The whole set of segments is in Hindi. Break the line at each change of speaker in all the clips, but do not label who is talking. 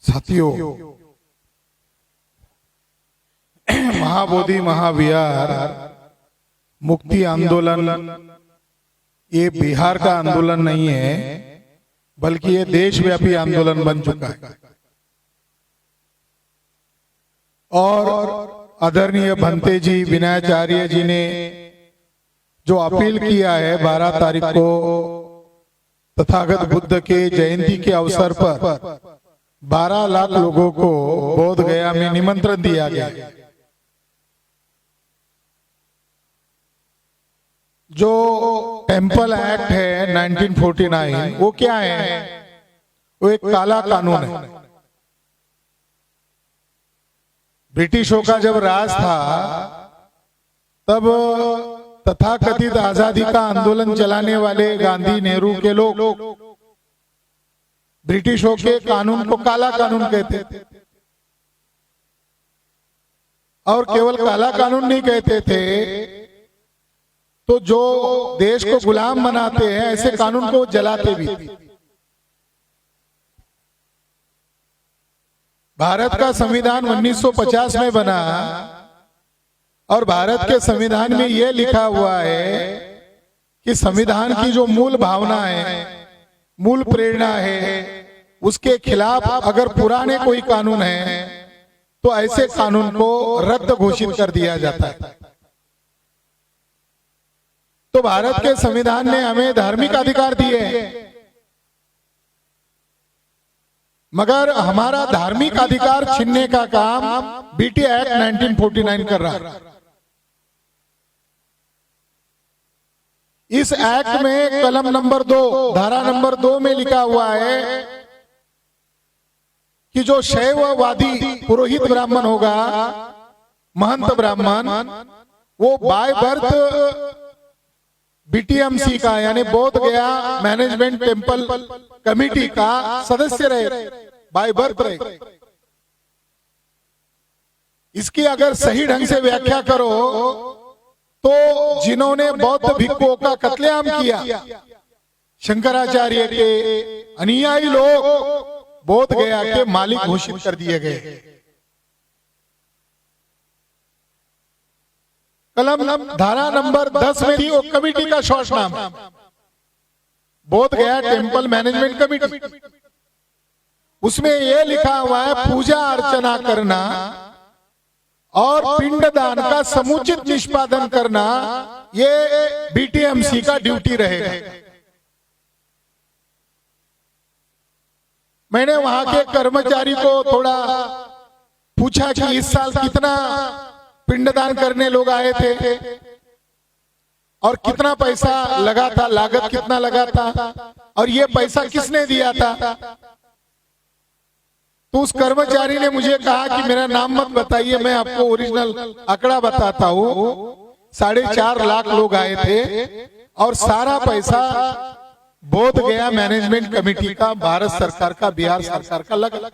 साथियों, महाबोधि महाविहार मुक्ति आंदोलन ये बिहार का आंदोलन नहीं है, बल्कि ये देशव्यापी आंदोलन बन चुका है। और आदरणीय भंते जी, विनयाचार्य जी ने जो अपील किया है 12 तारीख को तथागत बुद्ध के जयंती के अवसर पर 12 लाख लोगों को बोध गया में निमंत्रण दिया गया। जो टेम्पल एक्ट है 1949, वो क्या है? वो एक काला कानून है। ब्रिटिशों का जब राज था तब तथाकथित आजादी का आंदोलन चलाने वाले गांधी, नेहरू के लोग ब्रिटिशों के कानून को काला कानून कहते थे। और केवल काला कानून नहीं कहते थे, तो जो देश को गुलाम बनाते हैं ऐसे कानून को जलाते भी थे। भारत का संविधान 1950 में बना और भारत के संविधान में यह लिखा हुआ है कि संविधान की जो मूल भावना है, मूल प्रेरणा है, उसके खिलाफ अगर पुराने कोई कानून है तो ऐसे कानून को रद्द घोषित कर दिया जाता है। तो भारत के संविधान ने हमें धार्मिक अधिकार दिए हैं, मगर हमारा धार्मिक अधिकार छीनने का काम बीटी एक्ट 1949 कर रहा है। इस एक्ट में कलम नंबर 2, धारा नंबर 2 में लिखा हुआ है कि जो शैववादी पुरोहित ब्राह्मण होगा, महंत ब्राह्मण, वो बाय बर्थ बीटीएमसी का यानी बोध गया मैनेजमेंट टेम्पल कमेटी का सदस्य रहे, बाय बर्थ रहे। इसकी अगर सही ढंग से व्याख्या करो तो जिन्होंने बौद्ध भिक्षुओं का कत्लेआम किया, शंकराचार्य के अनुयायी लोग बोध गया के मालिक घोषित कर दिए गए। कलम धारा नंबर 10 में थी, वो कमेटी का शॉर्ट नाम बोध गया टेम्पल मैनेजमेंट कमेटी। उसमें यह लिखा हुआ है पूजा अर्चना करना और पिंडदान का समुचित निष्पादन करना, ये बीटीएमसी का ड्यूटी रहेगा। मैंने वहां के कर्मचारी को थोड़ा पूछा कि इस साल कितना पिंडदान करने लोग आए थे और कितना पैसा लगा था, लागत कितना लगा था और ये पैसा किसने दिया था। तो उस कर्मचारी ने मुझे कहा कि मेरा नाम मत बताइए, मैं आपको ओरिजिनल आंकड़ा बताता हूँ। 4.5 लाख लोग आए थे और सारा पैसा बोध गया मैनेजमेंट कमेटी का, भारत सरकार का, बिहार सरकार का लगा।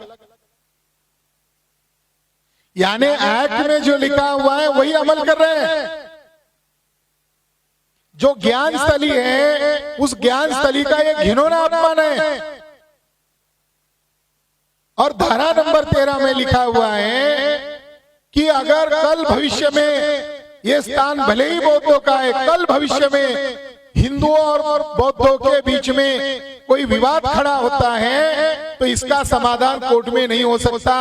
यानी एक्ट में जो लिखा हुआ है वही अमल कर रहे हैं। जो ज्ञान स्थली है, उस ज्ञान स्थली का ये घिनौना अपमान है। और धारा नंबर 13 में लिखा हुआ है कि अगर कल भविष्य में ये स्थान भले ही बौद्धों का है, कल भविष्य में हिंदुओं और बौद्धों के बीच में कोई विवाद खड़ा होता है तो इसका समाधान कोर्ट में नहीं हो सकता,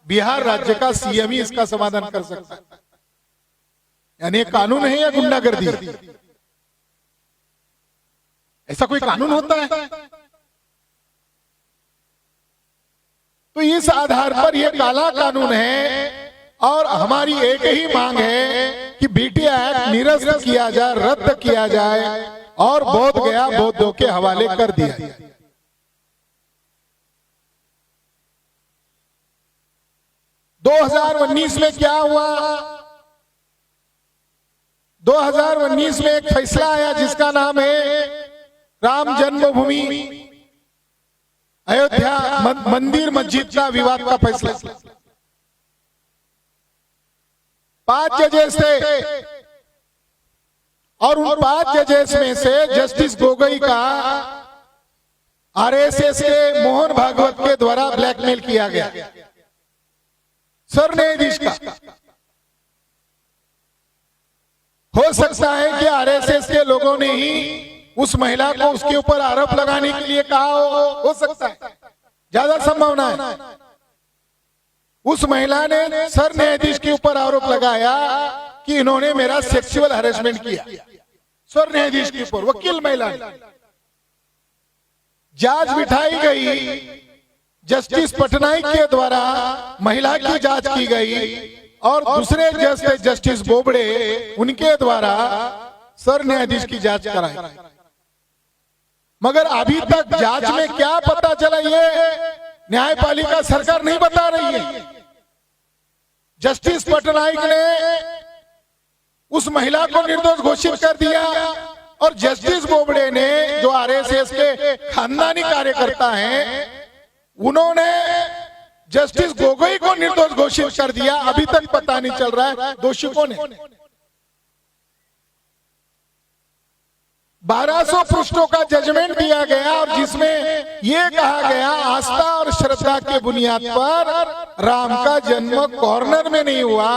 बिहार राज्य का सीएम ही इसका समाधान कर सकता है। यानी कानून है या गुंडागर्दी? ऐसा कोई कानून होता है? तो इस आधार पर यह काला कानून है और हमारी एक ही मांग है कि बीटी एक्ट निरस्त किया जाए, रद्द किया जाए और बोध गया बौद्धों के हवाले कर दिया जाए। 2019 में क्या हुआ? 2019 में एक फैसला आया जिसका नाम है राम जन्मभूमि अयोध्या मंदिर मस्जिद का विवाद का फैसला। 5 जजेस थे और उन 5 जजेस में से जस्टिस गोगोई का आरएसएस के मोहन भागवत के द्वारा ब्लैकमेल किया गया सर न्यायाधीश का। हो सकता है कि आरएसएस के लोगों ने ही उस महिला को उसके ऊपर आरोप लगाने के लिए कहा हो सकता है, ज्यादा संभावना है। उस महिला ने सर न्यायाधीश के ऊपर आरोप लगाया कि इन्होंने मेरा सेक्सुअल हैरेसमेंट किया, सर न्यायाधीश के ऊपर, वकील महिला ने। जांच बिठाई गई, जस्टिस पटनायक के द्वारा महिला की जांच की गई और दूसरे जज थे जस्टिस बोबड़े, उनके द्वारा सर न्यायाधीश की जांच कराई। मगर अभी तक जांच में क्या पता चला ये न्यायपालिका सरकार नहीं बता रही है। जस्टिस पटनायक ने उस महिला को निर्दोष घोषित कर दिया और जस्टिस बोबड़े ने, जो आरएसएस के खानदानी कार्यकर्ता हैं, उन्होंने जस्टिस गोगोई को निर्दोष घोषित कर दिया। अभी तक पता नहीं चल रहा है दोषी कौन है। 1200 पृष्ठों का जजमेंट दिया गया और जिसमें यह कहा गया आस्था और श्रद्धा के बुनियाद पर राम का जन्म कॉर्नर में नहीं हुआ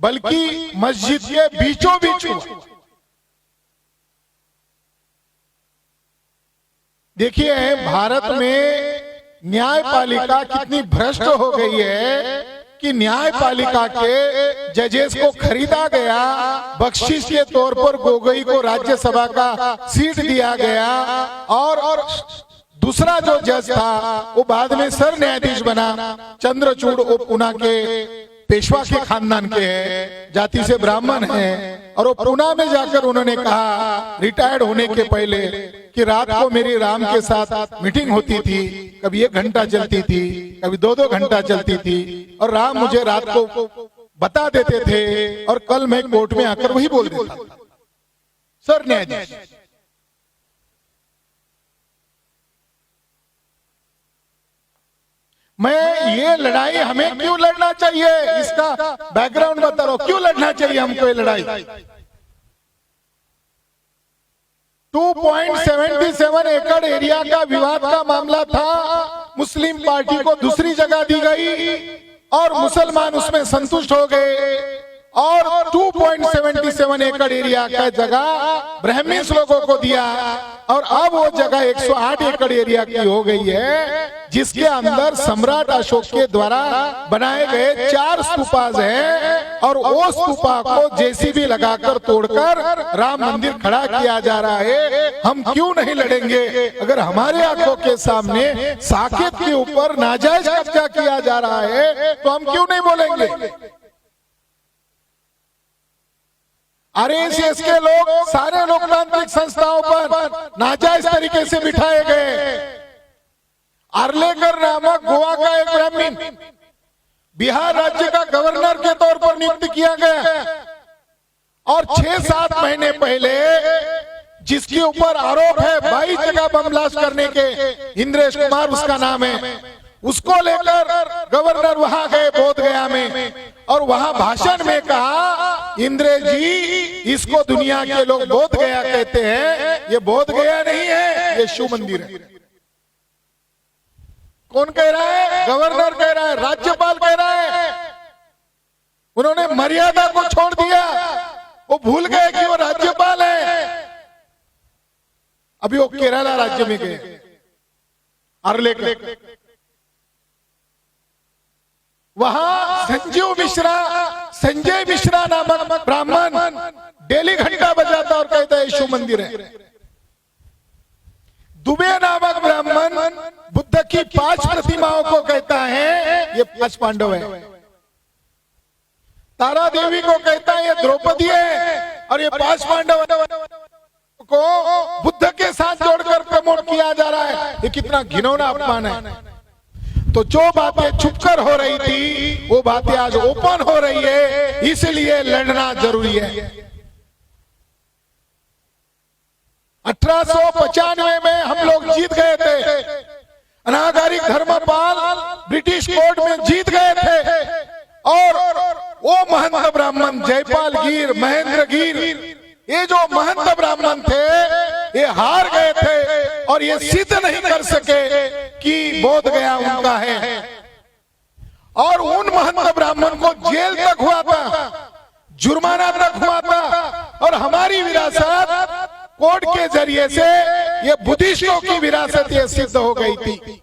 बल्कि मस्जिद के बीचों बीच हुआ। देखिए भारत में न्यायपालिका कितनी भ्रष्ट हो गई है कि न्यायपालिका के जजेस को खरीदा गया, बख्शिश के तौर पर गोगोई को राज्यसभा का सीट दिया गया और दूसरा जो जज था वो बाद में सर न्यायाधीश बना, चंद्रचूड़, वो पुणे के पेशवा के खानदान के हैं, जाति से ब्राह्मण हैं, और वो पुणे में जाकर उन्होंने कहा रिटायर्ड होने के पहले कि रात को मेरी राम के साथ मीटिंग होती थी, कभी 1 घंटा चलती थी, कभी 2-2 घंटा चलती थी, और राम मुझे रात को बता देते थे और कल मैं कोर्ट में आकर वही बोल देता था। सर न्यायाधीश। मैं ये लड़ाई हमें क्यों लड़ना चाहिए, इसका बैकग्राउंड बता रहा हूं, क्यों लड़ना चाहिए हमको ये लड़ाई। 2.77 एकड़ एरिया का विवाद का मामला था, मुस्लिम पार्टी को दूसरी जगह दी गई और मुसलमान उसमें संतुष्ट हो गए और 2.77 एकड़ एरिया का जगह ब्राह्मण्स लोगों को दिया और अब वो जगह 108 एकड़ एरिया की हो गई है, जिसके अंदर सम्राट अशोक के द्वारा बनाए गए 4 स्तूपाज हैं और वो स्तूपा को जेसीबी लगाकर तोड़कर राम मंदिर खड़ा किया जा रहा है। हम क्यों नहीं लड़ेंगे अगर हमारे आंखों के सामने साकेत के ऊपर नाजायज कब्जा किया जा रहा है, तो हम क्यों नहीं बोलेंगे। आरएसएस के लोग सारे लोकतांत्रिक संस्थाओं पर नाजायज तरीके से बिठाए गए। आर्लेकर नामक गोवा का एक ब्राह्मण बिहार राज्य का गवर्नर के तौर पर नियुक्त किया गया और 6-7 महीने पहले जिसके ऊपर आरोप है 22 जगह बम ब्लास्ट करने के, इंद्रेश कुमार उसका नाम है, उसको लेकर गवर्नर वहां गए बोध गया में और वहां भाषण में कहा इंद्रेश जी इसको दुनिया के लोग बोध गया कहते हैं, ये बोध गया नहीं है, ये शिव मंदिर है। कौन कह रहा है? गवर्नर कह रहा है, राज्यपाल कह रहा है। उन्होंने मर्यादा को छोड़ दिया, वो भूल गए कि वो राज्यपाल है। अभी वो केरला राज्य में गए, आर्लेकर, वहां संजय मिश्रा नामक ब्राह्मण डेली घंटा बजाता और कहता है शिव मंदिर है। दुबे नामक ब्राह्मण बुद्ध की 5 प्रतिमाओं को कहता है ये 5 पांडव है। तारा देवी को कहता है ये द्रौपदी है और ये 5 पांडव को बुद्ध के साथ जोड़कर प्रमोट किया जा रहा है। ये कितना घिनौना अपमान है। तो जो बातें छुपकर हो रही थी वो बातें आज ओपन हो रही है, इसलिए लड़ना जरूरी है। 1895 में हम लोग जीत गए थे, अनागरिक धर्मपाल ब्रिटिश कोर्ट में जीत गए थे और वो महंत ब्राह्मण जयपाल गिर, महेंद्र गिर, ये जो महंत ब्राह्मण थे ये हार गए थे और ये सिद्ध नहीं कर सके कि बोध गया उनका है। और उन महंत ब्राह्मण को जेल तक हुआ था, जुर्माना तक हुआ था, और हमारी विरासत कोर्ट के जरिए से ये बुद्धिस्टों की विरासत ये सिद्ध हो गई थी।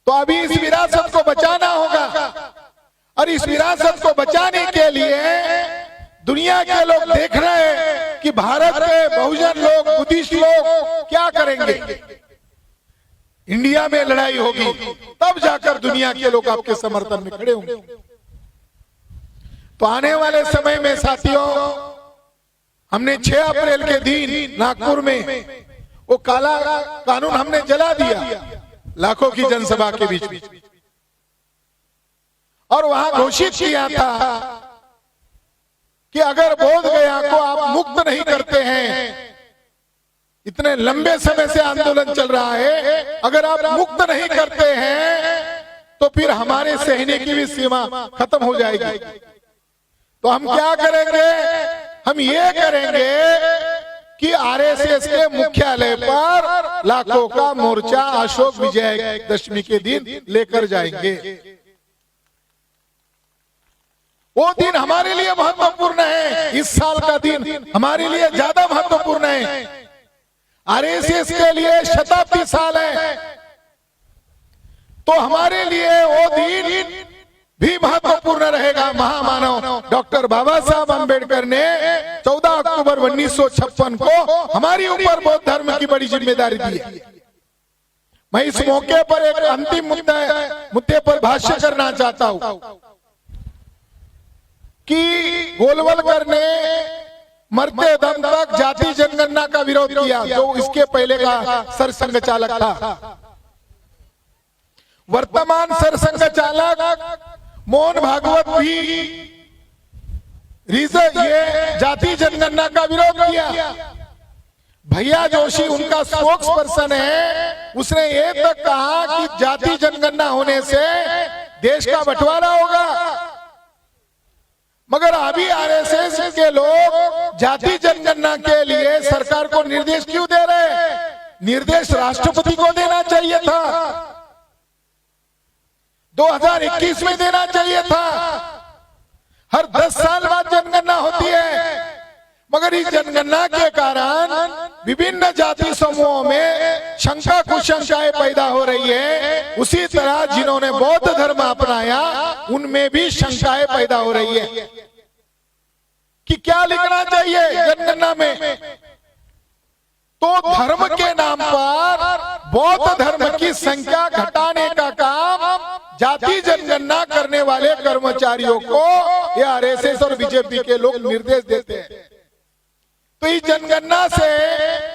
तो अभी इस विरासत को बचाना होगा, और इस विरासत को बचाने के लिए दुनिया के लोग देख रहे हैं कि भारत के बहुजन लोग, बुद्धिस्ट लोग क्या करेंगे। इंडिया में लड़ाई होगी तब जाकर दुनिया के लोग आपके समर्थन में खड़े होंगे। तो आने वाले समय में साथियों, हमने 6 अप्रैल के दिन नागपुर में वो काला कानून हमने जला दिया लाखों की जनसभा के बीच में, और वहां घोषित किया था कि अगर बोध गया को आप मुक्त नहीं करते हैं, इतने लंबे समय से आंदोलन चल रहा है, अगर आप मुक्त नहीं करते हैं तो फिर हमारे सहने की भी सीमा खत्म हो जाएगी। तो हम क्या करेंगे, हम ये करेंगे कि आरएसएस के मुख्यालय पर लाखों का मोर्चा अशोक विजयदशमी के दिन लेकर जाएंगे। वो दिन हमारे लिए महत्वपूर्ण है, इस साल का दिन हमारे लिए ज्यादा महत्वपूर्ण है। आरएसएस के लिए शताब्दी साल है, तो हमारे लिए वो दिन भी महत्वपूर्ण रहेगा। महामानव डॉक्टर बाबा साहब अम्बेडकर ने 14 अक्टूबर 1956 को हमारी ऊपर बौद्ध धर्म की बड़ी जिम्मेदारी दी है। मैं इस मौके पर एक अंतिम मुद्दे पर भाष्य करना चाहता हूं कि गोलवलकर ने मरते दम तक जाति जनगणना का विरोध किया, जो इसके पहले का सरसंघ चालक था। वर्तमान सरसंघ चालक मोहन भागवत भी ये जाति जनगणना का विरोध किया। भैया जोशी उनका स्पोक्स पर्सन है, उसने ये तक कहा कि जाति जनगणना होने से देश का बंटवारा होगा। मगर अभी आरएसएस के लोग जाति जनगणना के लिए सरकार को निर्देश क्यों दे रहे हैं? निर्देश राष्ट्रपति को देना चाहिए था, 2021 में देना चाहिए था। हर 10 साल बाद जनगणना होती है, मगर इस जनगणना के कारण विभिन्न जाति समूहों में शंका कुशंकाएं पैदा हो रही है। उसी तरह जिन्होंने बौद्ध धर्म अपनाया उनमें भी शंकाएं पैदा हो रही है कि क्या लिखना चाहिए जनगणना में। तो धर्म के नाम पर बौद्ध धर्म की संख्या घटाने का काम जाति जनगणना करने वाले कर्मचारियों को ये आरएसएस और बीजेपी के लोग निर्देश देते हैं। तो इस जनगणना से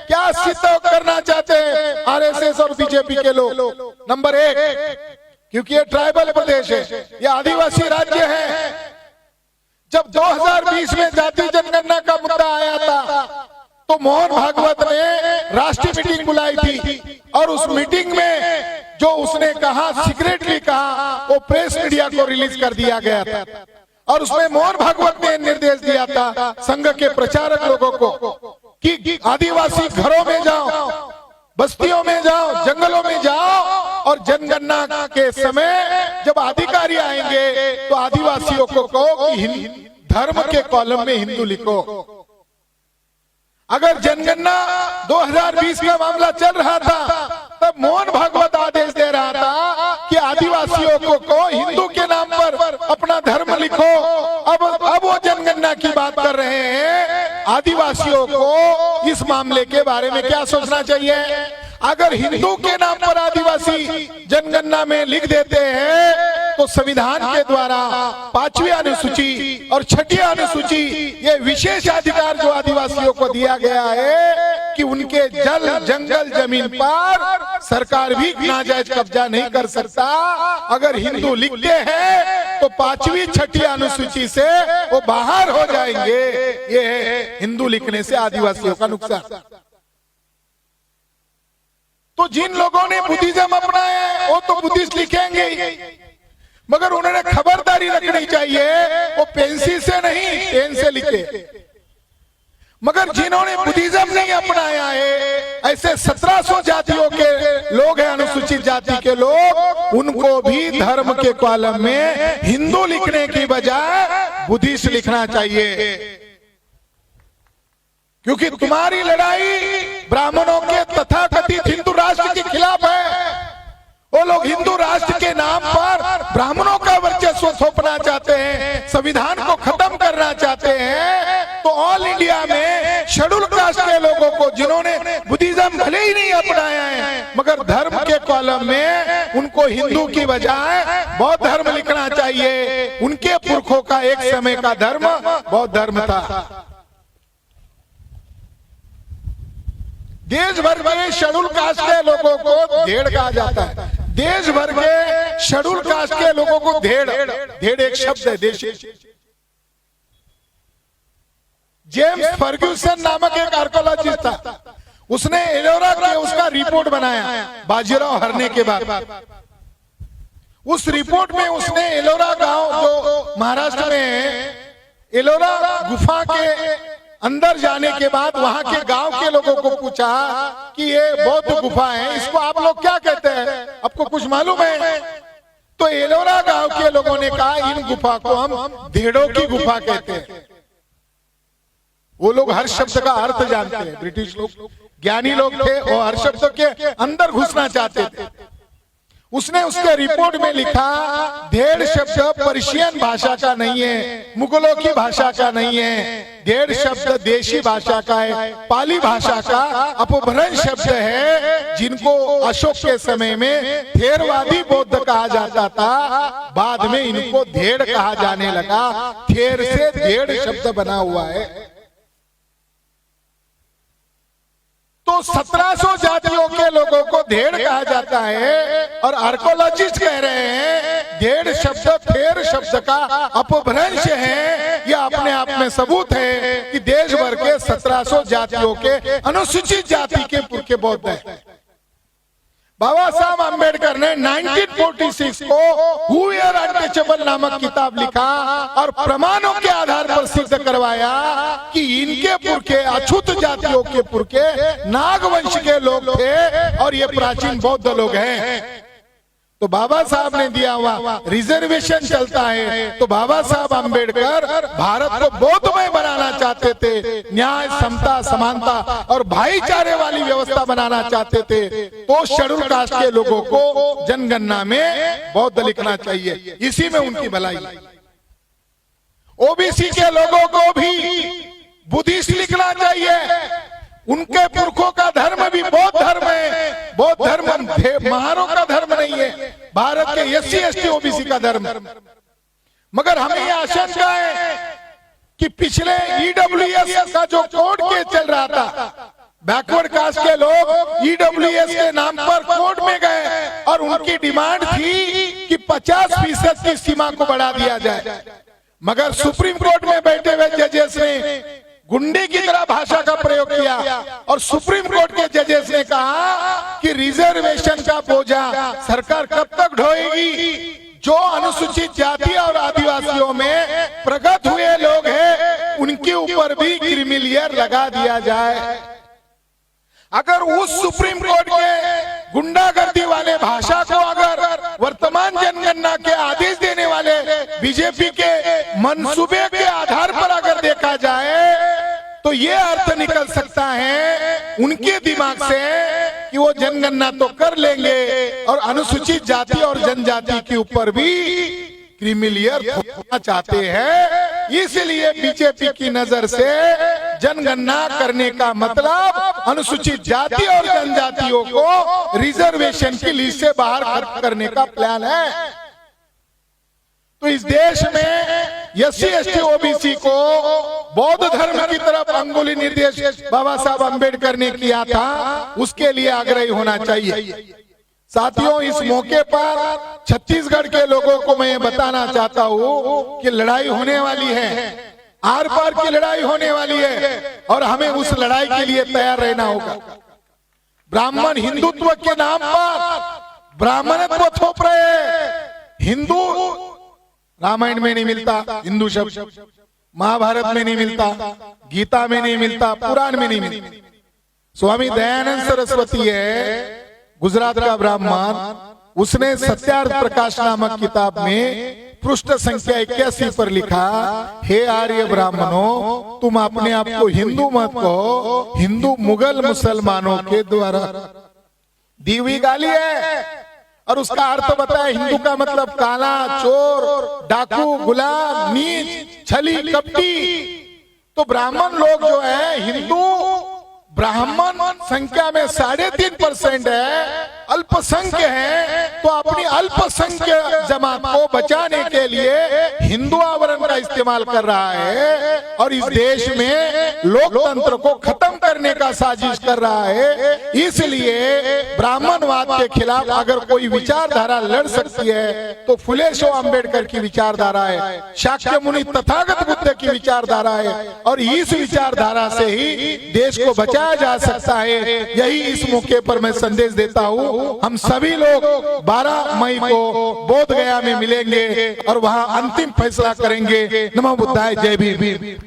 क्या सिद्ध करना चाहते हैं आरएसएस और बीजेपी के लोग? नंबर 1, क्योंकि ये ट्राइबल प्रदेश है, ये आदिवासी राज्य है। जब 2020 में जाति जनगणना का मुद्दा आया था तो मोहन भागवत ने राष्ट्रीय मीटिंग बुलाई थी, और उस मीटिंग में जो उसने कहा, सीक्रेटली कहा, वो प्रेस मीडिया को रिलीज कर दिया गया था। और उसमें मोहन भागवत ने निर्देश दिया था संघ के प्रचारक लोगों को कि आदिवासी घरों में जाओ, बस्तियों में जाओ, जंगलों में जाओ, और जनगणना के समय जब अधिकारी आएंगे तो आदिवासियों को कहो कि धर्म के कॉलम में हिंदू लिखो। अगर जनगणना 2020 का मामला चल रहा था तब मोहन भागवत आदेश दे रहा था कि आदिवासियों को हिंदू के नाम पर अपना धर्म लिखो। अब वो जनगणना की बात कर रहे हैं। आदिवासियों को इस मामले के बारे में क्या सोचना चाहिए? अगर हिंदू के नाम पर आदिवासी जनगणना में लिख देते हैं तो संविधान के द्वारा 5वीं अनुसूची और 6ठी अनुसूची, ये विशेष अधिकार जो आदिवासियों को दिया गया है कि उनके जल, जंगल, जमीन पर सरकार भी नाजायज कब्जा नहीं कर सकता। अगर हिंदू लिखते हैं तो 5वीं 6ठी अनुसूची से वो बाहर हो जाएंगे। ये है हिंदू लिखने से आदिवासियों का नुकसान। तो जिन लोगों ने बुद्धिज्म अपनाया है वो तो बुद्धिस्ट लिखेंगे ही, मगर उन्होंने खबरदारी रखनी चाहिए वो पेंसिल से नहीं पेन से लिखे। मगर जिन्होंने बुद्धिज्म नहीं अपनाया है, ऐसे 1700 जातियों के लोग हैं, अनुसूचित जाति के लोग, उनको भी धर्म के कॉलम में हिंदू लिखने की बजाय बुद्धिस्ट लिखना चाहिए। क्योंकि तुम्हारी लड़ाई ब्राह्मणों के तथाकथित हिंदू राष्ट्र के खिलाफ है। वो लोग हिंदू राष्ट्र के नाम पर ब्राह्मणों का वर्चस्व थोपना चाहते हैं, संविधान को खत्म करना चाहते हैं। तो ऑल इंडिया में शेड्यूल कास्ट के लोगों को, जिन्होंने बुद्धिज्म भले ही नहीं अपनाया है, मगर धर्म के कॉलम में उनको हिंदू की बजाय बौद्ध धर्म लिखना चाहिए। उनके पुरखों का एक समय का धर्म बौद्ध धर्म था। देश भर के शेड्यूल कास्ट के लोगों को धेड़ कहा जाता है। देश भर के शेड्यूल कास्ट के लोगों को धेड़, धेड़ एक शब्द है देशी। जेम्स फर्ग्यूसन नामक एक आर्कोलॉजिस्ट था, उसने एलोरा के उसका रिपोर्ट बनाया बाजीराव हारने के बाद। उस रिपोर्ट में उसने एलोरा गांव, जो महाराष्ट्र में है, एलोरा गुफा के अंदर जाने के बाद वहां के गांव के लोगों को पूछा कि ये बौद्ध गुफा है, इसको आप लोग क्या कहते हैं, आपको कुछ मालूम है? तो एलोरा गांव के लोगों ने कहा, इन गुफा को हम धेड़ों की गुफा कहते हैं। वो लोग हर शब्द का अर्थ जानते हैं। ब्रिटिश लोग ज्ञानी लोग थे, वो हर शब्द के अंदर घुसना चाहते थे। उसने उसके रिपोर्ट में लिखा, धेड़ शब्द पर्शियन भाषा का नहीं है, मुगलों की भाषा का नहीं है, धेड़ शब्द देशी भाषा का है, पाली भाषा का अपभ्रंश शब्द है, जिनको अशोक के समय में थेरवादी बौद्ध कहा जाता था। बाद में इनको धेड़ कहा जाने लगा। थेर से धेड़ शब्द बना हुआ है। तो 1700 जातियों के लोगों को धेड़ कहा जाता है, और आर्कोलॉजिस्ट कह रहे हैं धेड़ शब्द थेर शब्द का अपभ्रंश है। यह अपने आप में सबूत है कि देश भर के 1700 जातियों के अनुसूचित जाति के पुरखे बौद्ध हैं। बाबा साहब अम्बेडकर ने 1946 को हु आर अनटचेबल नामक किताब लिखा और प्रमाणों के आधार पर सिद्ध करवाया कि इनके पुरखे अछूत जातियों के पुरखे नागवंश के लोग थे और ये प्राचीन बौद्ध लोग हैं। तो बाबा साहब ने दिया हुआ रिजर्वेशन चलता है। तो बाबा साहब अम्बेडकर भारत को बौद्धमय बनाना चाहते थे, न्याय, समता, समानता और भाईचारे वाली व्यवस्था बनाना चाहते थे। तो शेड्यूल कास्ट के लोगों को जनगणना में बौद्ध लिखना चाहिए, इसी में उनकी भलाई। ओबीसी के लोगों को भी बुद्धिस्ट लिखना चाहिए। उनके पुरखों का धर्म भी बौद्ध धर्म है। बौद्ध धर्म महारों का धर्म नहीं है, भारत के SC ST OBC का धर्म। मगर हमें यह आशंका है कि पिछले EWS का जो कोर्ट केस चल रहा था, बैकवर्ड कास्ट के लोग EWS के नाम पर कोर्ट में गए और उनकी डिमांड थी कि 50% की सीमा को बढ़ा दिया जाए। मगर सुप्रीम कोर्ट में बैठे हुए जजेस ने गुंडे की तरह भाषा का प्रयोग किया और सुप्रीम कोर्ट के जजेस ने कहा कि रिजर्वेशन का बोझा सरकार कब तक ढोएगी। जो अनुसूचित जाति और आदिवासियों में प्रगत हुए लोग हैं, उनके ऊपर भी क्रिमिनल ईयर लगा दिया जाए। अगर उस सुप्रीम कोर्ट के गुंडागर्दी वाले भाषा को अगर वर्तमान जनगणना के आदेश देने वाले बीजेपी के मंसूबे के आधार पर अगर देखा जाए, तो ये अर्थ निकल सकता है उनके दिमाग से कि वो जनगणना तो कर लेंगे और अनुसूचित जाति और जनजाति के ऊपर भी क्रिमिनल ईयर थोपना चाहते हैं। इसलिए बीजेपी की नजर से जनगणना करने का मतलब अनुसूचित जाति और जनजातियों को रिजर्वेशन की लिस्ट से बाहर करने का प्लान है। तो इस देश में SC ST OBC को बौद्ध धर्म की तरफ अंगुली निर्देश बाबा साहब अम्बेडकर ने किया था, उसके लिए आग्रही होना चाहिए। साथियों, इस मौके पर छत्तीसगढ़ के लोगों को मैं बताना चाहता हूँ कि लड़ाई होने वाली है, आर पार की लड़ाई होने वाली है और हमें उस लड़ाई के लिए तैयार रहना होगा। ब्राह्मण हिंदुत्व के नाम पर ब्राह्मणत्व थोप रहे। हिंदू रामायण में नहीं मिलता हिंदू शब्द, महाभारत में नहीं मिलता, गीता में नहीं मिलता, पुराण में नहीं मिलता। स्वामी दयानंद सरस्वती है गुजरात का ब्राह्मण, उसने सत्यार्थ प्रकाश नामक किताब में पृष्ठ संख्या 81 पर लिखा, हे आर्य ब्राह्मणों, तुम अपने आप को हिंदू मत कहो, हिंदू मुगल मुसलमानों के द्वारा दी हुई गाली है। और उसका अर्थ बताया, हिंदू का मतलब काला, चोर, डाकू, गुलाम, नीच, छली, कपटी। तो ब्राह्मण लोग जो है, हिंदू ब्राह्मण संख्या में 3.5% है, अल्पसंख्य है। तो अपनी अल्पसंख्य जमात को बचाने के लिए हिंदू आवरण का इस्तेमाल कर रहा है और इस देश में लोकतंत्र को खत्म करने का साजिश कर रहा है। इसलिए ब्राह्मणवाद के खिलाफ अगर कोई विचारधारा लड़ सकती है तो फुले शो अम्बेडकर की विचारधारा है, शाक्य मुनि तथागत बुद्ध की विचारधारा है। और इस विचारधारा से ही देश को बचाया जा सकता है। यही इस मौके पर मैं संदेश देता हूँ। हम सभी लोग 12 मई को बोध गया में मिलेंगे और वहाँ अंतिम फैसला करेंगे। नमो बुद्धाय, जय भीम।